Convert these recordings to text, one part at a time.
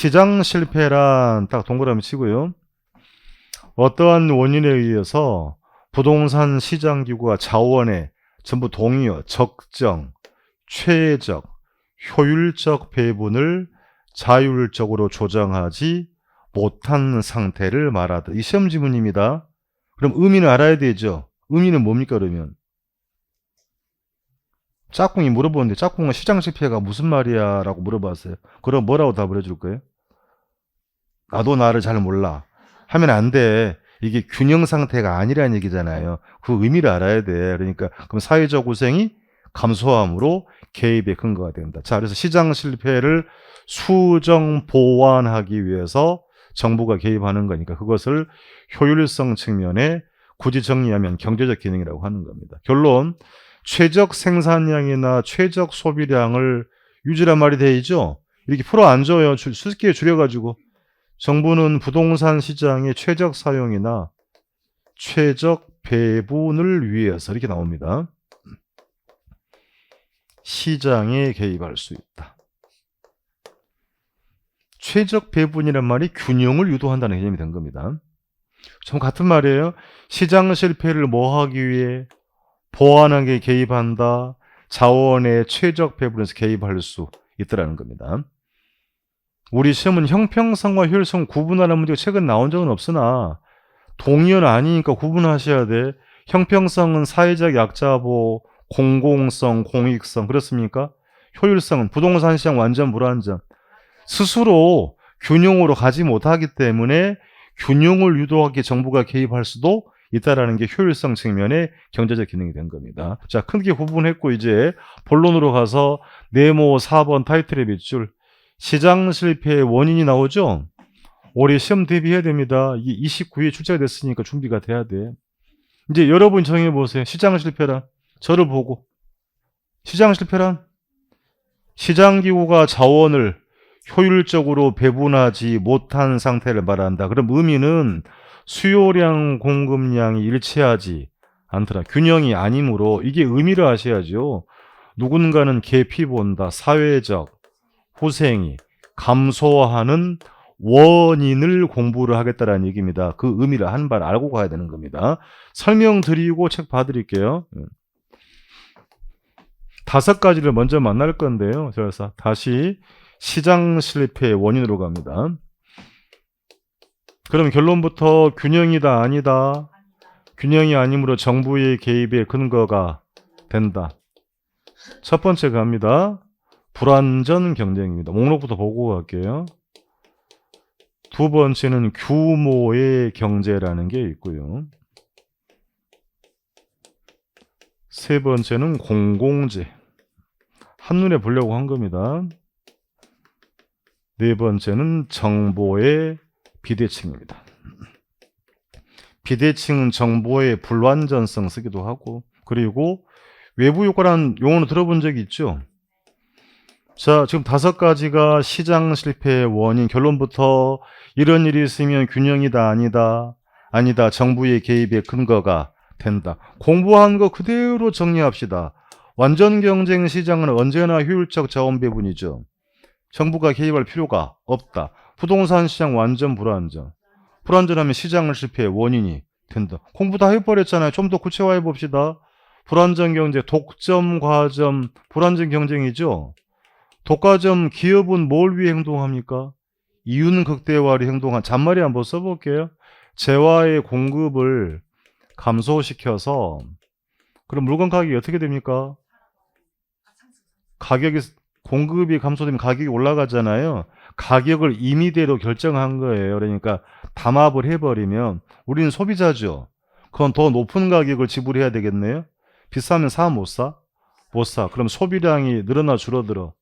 시장 실패란 딱 동그라미 치고요. 어떠한 원인에 의해서 부동산 시장 기구가 자원의 전부 동의어, 적정, 최적, 효율적 배분을 자율적으로 조정하지 못한 상태를 말하다. 이 시험 지문입니다. 그럼 의미는 알아야 되죠. 의미는 뭡니까 그러면? 짝꿍이 물어보는데 짝꿍은 시장 실패가 무슨 말이야 라고 물어봤어요. 그럼 뭐라고 답을 해줄 거예요? 나도 나를 잘 몰라 하면 안 돼. 이게 균형 상태가 아니라는 얘기잖아요. 그 의미를 알아야 돼. 그러니까 그럼 사회적 고생이 감소함으로 개입의 근거가 된다. 자, 그래서 시장 실패를 수정 보완하기 위해서 정부가 개입하는 거니까 그것을 효율성 측면에 굳이 정리하면 경제적 기능이라고 하는 겁니다. 결론, 최적 생산량이나 최적 소비량을 유지란 말이 되죠. 이렇게 풀어 안 줘요. 수식기에 줄여가지고. 정부는 부동산 시장의 최적 사용이나 최적 배분을 위해서 이렇게 나옵니다. 시장에 개입할 수 있다. 최적 배분이란 말이 균형을 유도한다는 개념이 된 겁니다. 전 같은 말이에요. 시장 실패를 뭐 하기 위해 보완하게 개입한다. 자원의 최적 배분에서 개입할 수 있다는 겁니다. 우리 시험은 형평성과 효율성 구분하는 문제가 최근 나온 적은 없으나 동의어는 아니니까 구분하셔야 돼. 형평성은 사회적 약자 보호, 공공성, 공익성 그렇습니까? 효율성은 부동산 시장 완전 불안전. 스스로 균형으로 가지 못하기 때문에 균형을 유도하기 정부가 개입할 수도 있다라는 게 효율성 측면의 경제적 기능이 된 겁니다. 자, 크게 구분했고 이제 본론으로 가서 네모 4번 타이틀의 밑줄 시장 실패의 원인이 나오죠. 올해 시험 대비해야 됩니다. 29일 출제가 됐으니까 준비가 돼야 돼. 이제 여러분 정해보세요. 시장 실패란 저를 보고 시장 실패란 시장기구가 자원을 효율적으로 배분하지 못한 상태를 말한다. 그럼 의미는 수요량 공급량이 일치하지 않더라. 균형이 아니므로 이게 의미를 아셔야죠. 누군가는 개피 본다. 사회적 후생이 감소하는 원인을 공부를 하겠다라는 얘기입니다. 그 의미를 한 발 알고 가야 되는 겁니다. 설명드리고 책 봐드릴게요. 5가지를 먼저 만날 건데요. 그래서 다시 시장 실패의 원인으로 갑니다. 그럼 결론부터 균형이다 아니다. 균형이 아니므로 정부의 개입의 근거가 된다. 첫 번째 갑니다. 불완전 경쟁입니다. 목록부터 보고 갈게요. 두 번째는 규모의 경제라는 게 있고요. 세 번째는 공공재. 한눈에 보려고 한 겁니다. 네 번째는 정보의 비대칭입니다. 비대칭은 정보의 불완전성 쓰기도 하고 그리고 외부 효과라는 용어는 들어본 적이 있죠. 자, 지금 5가지가 시장 실패의 원인. 결론부터 이런 일이 있으면 균형이다 아니다. 아니다. 정부의 개입의 근거가 된다. 공부한 거 그대로 정리합시다. 완전 경쟁 시장은 언제나 효율적 자원 배분이죠. 정부가 개입할 필요가 없다. 부동산 시장 완전 불안전. 불안전하면 시장 실패의 원인이 된다. 공부 다 해버렸잖아요. 좀 더 구체화해 봅시다. 불안전 경제, 독점, 과점, 불안전 경쟁이죠. 독과점 기업은 뭘 위해 행동합니까? 이윤 극대화를 행동한 잔머리 한번 써볼게요. 재화의 공급을 감소시켜서 그럼 물건 가격이 어떻게 됩니까? 가격이 공급이 감소되면 가격이 올라가잖아요. 가격을 임의대로 결정한 거예요. 그러니까 담합을 해버리면 우리는 소비자죠. 그건 더 높은 가격을 지불해야 되겠네요. 비싸면 사 못 사? 못 사. 그럼 소비량이 늘어나 줄어들어?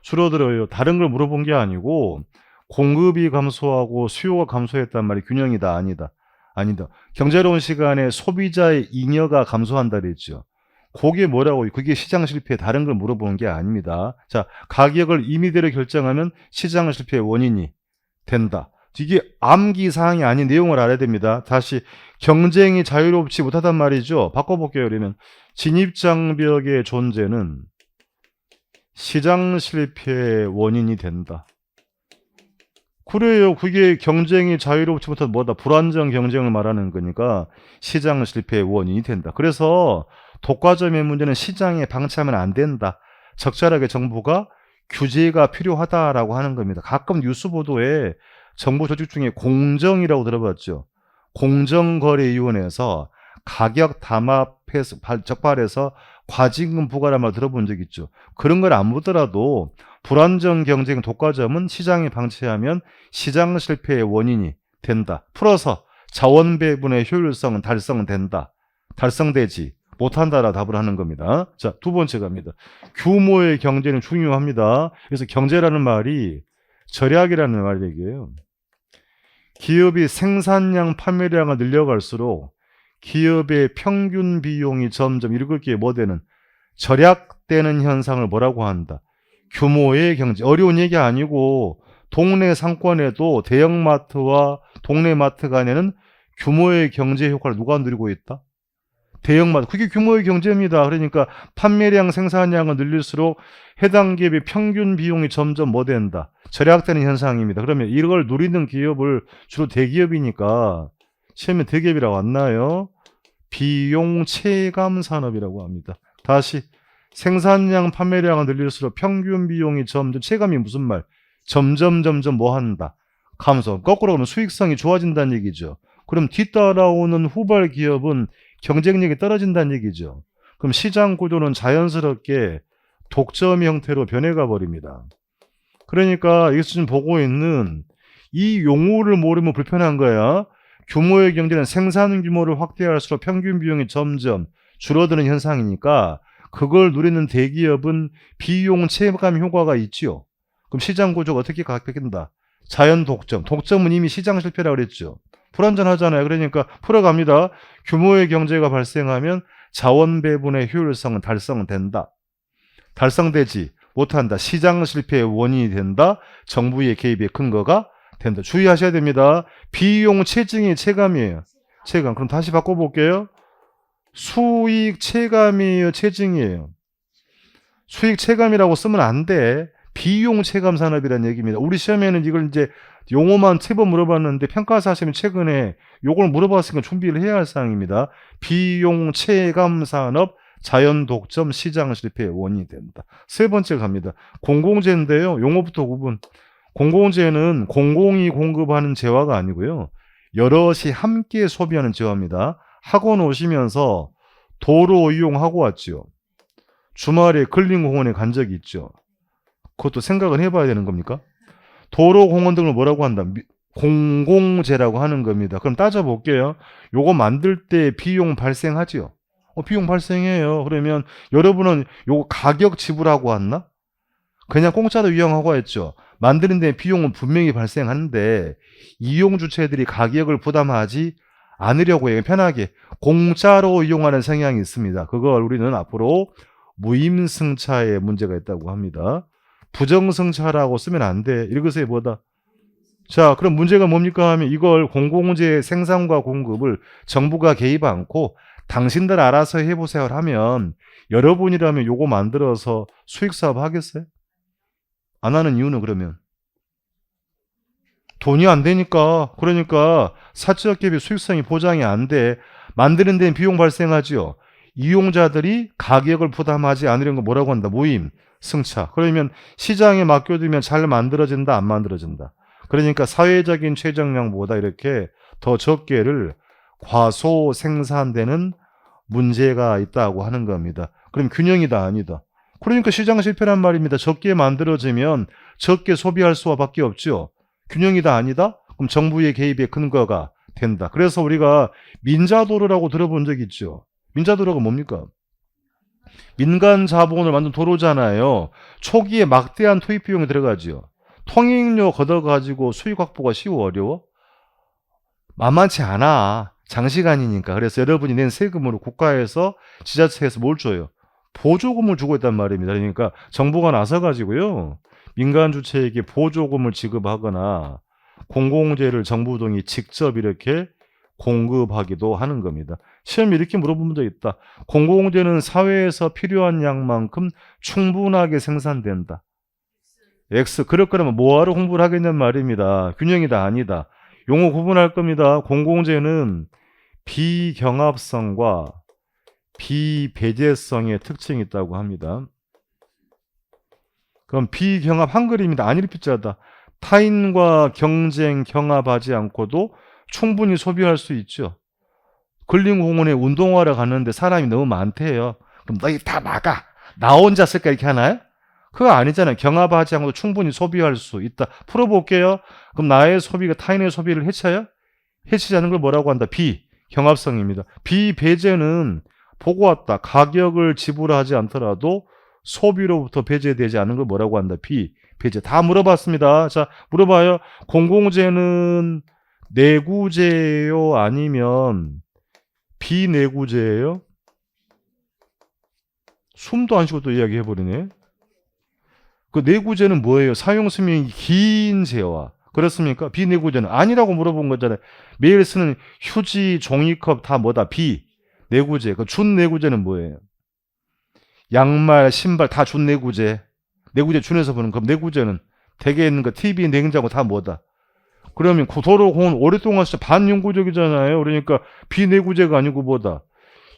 줄어들어요. 다른 걸 물어본 게 아니고 공급이 감소하고 수요가 감소했단 말이 균형이다 아니다. 아니다. 경제로운 시간에 소비자의 잉여가 감소한다 그랬죠. 그게 뭐라고? 그게 시장 실패 다른 걸 물어보는 게 아닙니다. 자, 가격을 임의대로 결정하면 시장 실패의 원인이 된다. 이게 암기사항이 아닌 내용을 알아야 됩니다. 다시 경쟁이 자유롭지 못하단 말이죠. 바꿔볼게요. 그러면 진입장벽의 존재는 시장 실패의 원인이 된다. 그래요. 그게 경쟁이 자유롭지 못한 뭐다? 불안정 경쟁을 말하는 거니까 시장 실패의 원인이 된다. 그래서 독과점의 문제는 시장에 방치하면 안 된다. 적절하게 정부가 규제가 필요하다라고 하는 겁니다. 가끔 뉴스 보도에 정부 조직 중에 공정이라고 들어봤죠. 공정거래위원회에서 가격 담합해서 적발해서 과징금 부과란 말 들어본 적 있죠. 그런 걸 안 보더라도 불안정 경쟁 독과점은 시장에 방치하면 시장 실패의 원인이 된다. 풀어서 자원 배분의 효율성은 달성된다. 달성되지 못한다라 답을 하는 겁니다. 자, 두 번째 갑니다. 규모의 경제는 중요합니다. 그래서 경제라는 말이 절약이라는 말이에요. 기업이 생산량, 판매량을 늘려갈수록 기업의 평균 비용이 점점 읽을게 뭐 되는 절약되는 현상을 뭐라고 한다? 규모의 경제. 어려운 얘기 아니고 동네 상권에도 대형마트와 동네 마트 간에는 규모의 경제 효과를 누가 누리고 있다? 대형마트. 그게 규모의 경제입니다. 그러니까 판매량, 생산량을 늘릴수록 해당 기업의 평균 비용이 점점 뭐 된다? 절약되는 현상입니다. 그러면 이걸 누리는 기업을 주로 대기업이니까 시험에 대기업이라고 안 나요? 비용 체감 산업이라고 합니다. 다시 생산량, 판매량을 늘릴수록 평균 비용이 점점 체감이 무슨 말? 점점 뭐 한다? 감소. 거꾸로 보면 수익성이 좋아진다는 얘기죠. 그럼 뒤따라오는 후발 기업은 경쟁력이 떨어진다는 얘기죠. 그럼 시장 구조는 자연스럽게 독점 형태로 변해가 버립니다. 그러니까 여기서 지금 보고 있는 이 용어를 모르면 불편한 거야. 규모의 경제는 생산 규모를 확대할수록 평균 비용이 점점 줄어드는 현상이니까 그걸 누리는 대기업은 비용 체감 효과가 있지요. 그럼 시장 구조가 어떻게 바뀐다? 자연 독점. 독점은 이미 시장 실패라고 그랬죠. 불완전하잖아요. 그러니까 풀어갑니다. 규모의 경제가 발생하면 자원 배분의 효율성은 달성된다. 달성되지 못한다. 시장 실패의 원인이 된다. 정부의 개입의 근거가 된다. 주의하셔야 됩니다. 비용 체증이 체감이에요. 체감. 그럼 다시 바꿔볼게요. 수익 체감이에요. 체증이에요. 수익 체감이라고 쓰면 안 돼. 비용 체감 산업이라는 얘기입니다. 우리 시험에는 이걸 이제 용어만 세 번 물어봤는데 평가사 하시면 최근에 요걸 물어봤으니까 준비를 해야 할 사항입니다. 비용 체감 산업 자연 독점 시장 실패의 원인이 된다. 세 번째 갑니다. 공공재인데요. 용어부터 구분. 공공재는 공공이 공급하는 재화가 아니고요. 여럿이 함께 소비하는 재화입니다. 학원 오시면서 도로 이용하고 왔죠. 주말에 근린공원에 간 적이 있죠. 그것도 생각을 해봐야 되는 겁니까? 도로, 공원 등을 뭐라고 한다? 공공재라고 하는 겁니다. 그럼 따져볼게요. 요거 만들 때 비용 발생하지요? 비용 발생해요. 그러면 여러분은 요거 가격 지불하고 왔나? 그냥 공짜로 이용하고 했죠. 만드는 데 비용은 분명히 발생하는데 이용 주체들이 가격을 부담하지 않으려고 해요. 편하게 공짜로 이용하는 성향이 있습니다. 그걸 우리는 앞으로 무임승차에 문제가 있다고 합니다. 부정승차라고 쓰면 안 돼. 읽으세요. 뭐다? 자, 그럼 문제가 뭡니까 하면 이걸 공공재 생산과 공급을 정부가 개입 않고 당신들 알아서 해보세요 하면 여러분이라면 요거 만들어서 수익사업 하겠어요? 안 하는 이유는 그러면 돈이 안 되니까. 그러니까 사적 기업의 수익성이 보장이 안 돼. 만드는 데는 비용 발생하지요. 이용자들이 가격을 부담하지 않으려는 거 뭐라고 한다? 무임, 승차. 그러면 시장에 맡겨두면 잘 만들어진다, 안 만들어진다. 그러니까 사회적인 최적량보다 이렇게 더 적게를 과소 생산되는 문제가 있다고 하는 겁니다. 그럼 균형이다, 아니다? 그러니까 시장 실패란 말입니다. 적게 만들어지면 적게 소비할 수밖에 없죠. 균형이다, 아니다? 그럼 정부의 개입의 근거가 된다. 그래서 우리가 민자도로라고 들어본 적 있죠. 민자도로가 뭡니까? 민간 자본을 만든 도로잖아요. 초기에 막대한 투입 비용이 들어가죠. 통행료 걷어가지고 수익 확보가 쉬워, 어려워? 만만치 않아. 장시간이니까. 그래서 여러분이 낸 세금으로 국가에서 지자체에서 뭘 줘요? 보조금을 주고 있단 말입니다. 그러니까 정부가 나서가지고요. 민간 주체에게 보조금을 지급하거나 공공재를 정부 등이 직접 이렇게 공급하기도 하는 겁니다. 시험에 이렇게 물어본 적 있다. 공공재는 사회에서 필요한 양만큼 충분하게 생산된다. X. 그럴 거라면 뭐하러 공부를 하겠냔 말입니다. 균형이다, 아니다. 용어 구분할 겁니다. 공공재는 비경합성과 비배제성의 특징이 있다고 합니다. 그럼 비경합 한글입니다. 안일피자다. 타인과 경쟁, 경합하지 않고도 충분히 소비할 수 있죠. 근린공원에 운동하러 갔는데 사람이 너무 많대요. 그럼 너희 다 나가. 나 혼자 쓸까 이렇게 하나요? 그거 아니잖아요. 경합하지 않고도 충분히 소비할 수 있다. 풀어볼게요. 그럼 나의 소비가 타인의 소비를 해쳐요? 해치지 않는 걸 뭐라고 한다? 비경합성입니다. 비배제는 보고 왔다. 가격을 지불하지 않더라도 소비로부터 배제되지 않는 걸 뭐라고 한다? 비배제. 다 물어봤습니다. 자, 물어봐요. 공공재는 내구재예요? 아니면 비내구재예요? 숨도 안 쉬고 또 이야기해버리네. 그 내구재는 뭐예요? 사용 수명이 긴 재화. 그렇습니까? 비내구재는 아니라고 물어본 거잖아요. 매일 쓰는 휴지, 종이컵 다 뭐다? 비내구재. 그 준내구재는 뭐예요? 양말, 신발 다 준내구재. 내구재 준에서 보는 그럼 내구재는 댁에 있는 거 TV, 냉장고 다 뭐다? 그러면 도로공원 오랫동안 진짜 반영구적이잖아요. 그러니까 비내구재가 아니고 뭐다?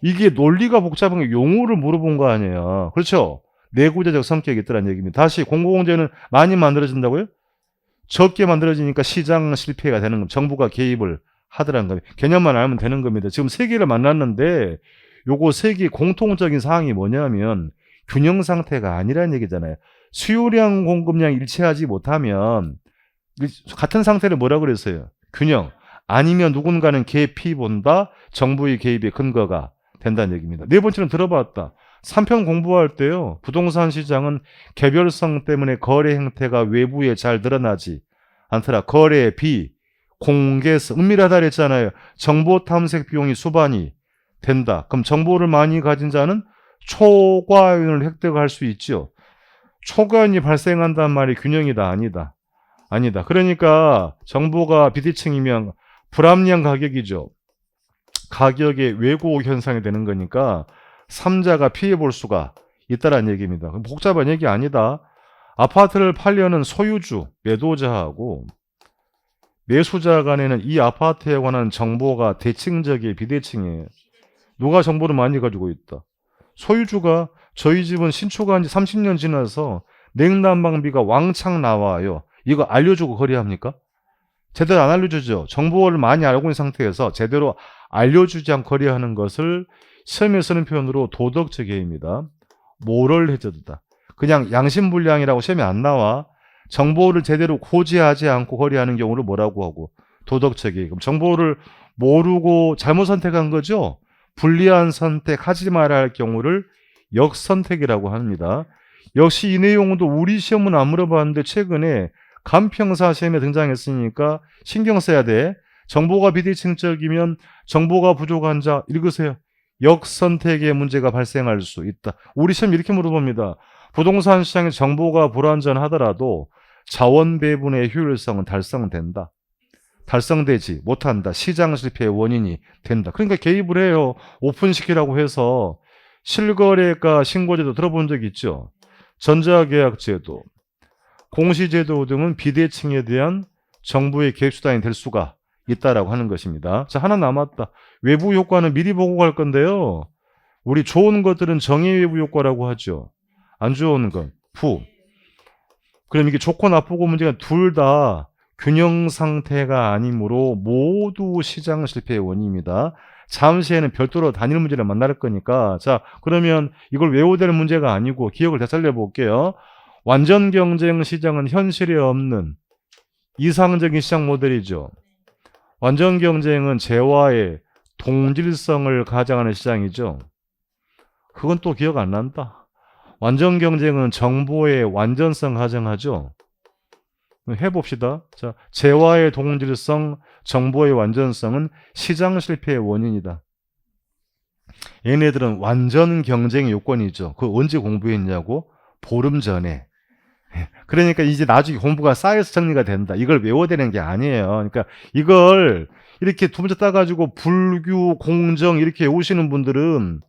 이게 논리가 복잡한 게 용어를 물어본 거 아니에요. 그렇죠? 내구재적 성격이 있더란 얘기입니다. 다시 공공재는 많이 만들어진다고요? 적게 만들어지니까 시장 실패가 되는 겁니다. 정부가 개입을 하더라는 겁니다. 개념만 알면 되는 겁니다. 지금 세 개를 만났는데 요거 세 개 공통적인 사항이 뭐냐면 균형 상태가 아니라는 얘기잖아요. 수요량 공급량 일치하지 못하면 같은 상태를 뭐라 그랬어요? 균형. 아니면 누군가는 개피 본다. 정부의 개입의 근거가 된다는 얘기입니다. 네 번째는 들어봤다. 3편 공부할 때요. 부동산 시장은 개별성 때문에 거래 행태가 외부에 잘 드러나지 않더라. 거래 비공개성 은밀하다 그랬잖아요. 정보 탐색 비용이 수반이 된다. 그럼 정보를 많이 가진 자는 초과이윤을 획득할 수 있죠. 초과이윤이 발생한단 말이 균형이다. 아니다. 아니다. 그러니까 정보가 비대칭이면 불합리한 가격이죠. 가격의 왜곡 현상이 되는 거니까 3자가 피해 볼 수가 있다는 얘기입니다. 복잡한 얘기 아니다. 아파트를 팔려는 소유주, 매도자하고 매수자 간에는 이 아파트에 관한 정보가 대칭적이에요, 비대칭이에요. 누가 정보를 많이 가지고 있다? 소유주가 저희 집은 신축한 지 30년 지나서 냉난방비가 왕창 나와요. 이거 알려주고 거래합니까? 제대로 안 알려주죠. 정보를 많이 알고 있는 상태에서 제대로 알려주지 않고 거래하는 것을 시험에 쓰는 표현으로 도덕적 해입니다. 모럴 해저드다. 그냥 양심불량이라고 시험에 안 나와. 정보를 제대로 고지하지 않고 거래하는 경우를 뭐라고 하고 도덕적 해임. 그럼 정보를 모르고 잘못 선택한 거죠. 불리한 선택하지 말아야 할 경우를 역선택이라고 합니다. 역시 이 내용도 우리 시험은 안 물어봤는데 최근에 간평사 시험에 등장했으니까 신경 써야 돼. 정보가 비대칭적이면 정보가 부족한 자 읽으세요. 역선택의 문제가 발생할 수 있다. 우리 시험 이렇게 물어봅니다. 부동산 시장의 정보가 불완전하더라도 자원 배분의 효율성은 달성된다. 달성되지 못한다. 시장 실패의 원인이 된다. 그러니까 개입을 해요. 오픈시키라고 해서 실거래가 신고제도 들어본 적 있죠. 전자계약제도, 공시제도 등은 비대칭에 대한 정부의 개입 수단이 될 수가 있다라고 하는 것입니다. 자, 하나 남았다. 외부 효과는 미리 보고 갈 건데요. 우리 좋은 것들은 정의 외부 효과라고 하죠. 안 좋은 건 부. 그럼 이게 좋고 나쁘고 문제가 둘 다 균형 상태가 아니므로 모두 시장 실패의 원인입니다. 잠시에는 별도로 단일 문제를 만날 거니까 자 그러면 이걸 외워야 될 문제가 아니고 기억을 다 살려볼게요. 완전 경쟁 시장은 현실에 없는 이상적인 시장 모델이죠. 완전 경쟁은 재화의 동질성을 가장하는 시장이죠. 그건 또 기억 안 난다. 완전 경쟁은 정보의 완전성 가정하죠. 해봅시다. 자, 재화의 동질성, 정보의 완전성은 시장 실패의 원인이다. 얘네들은 완전 경쟁의 요건이죠. 그거 언제 공부했냐고? 보름 전에. 그러니까 이제 나중에 공부가 쌓여서 정리가 된다. 이걸 외워야 되는 게 아니에요. 그러니까 이걸 이렇게 두 번째 따가지고 불규, 공정 이렇게 오시는 분들은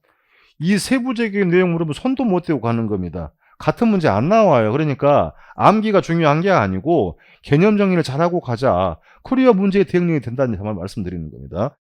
이 세부적인 내용 물으면 손도 못 대고 가는 겁니다. 같은 문제 안 나와요. 그러니까 암기가 중요한 게 아니고 개념 정리를 잘하고 가자. 그래야 문제의 대응력이 된다는 점을 말씀드리는 겁니다.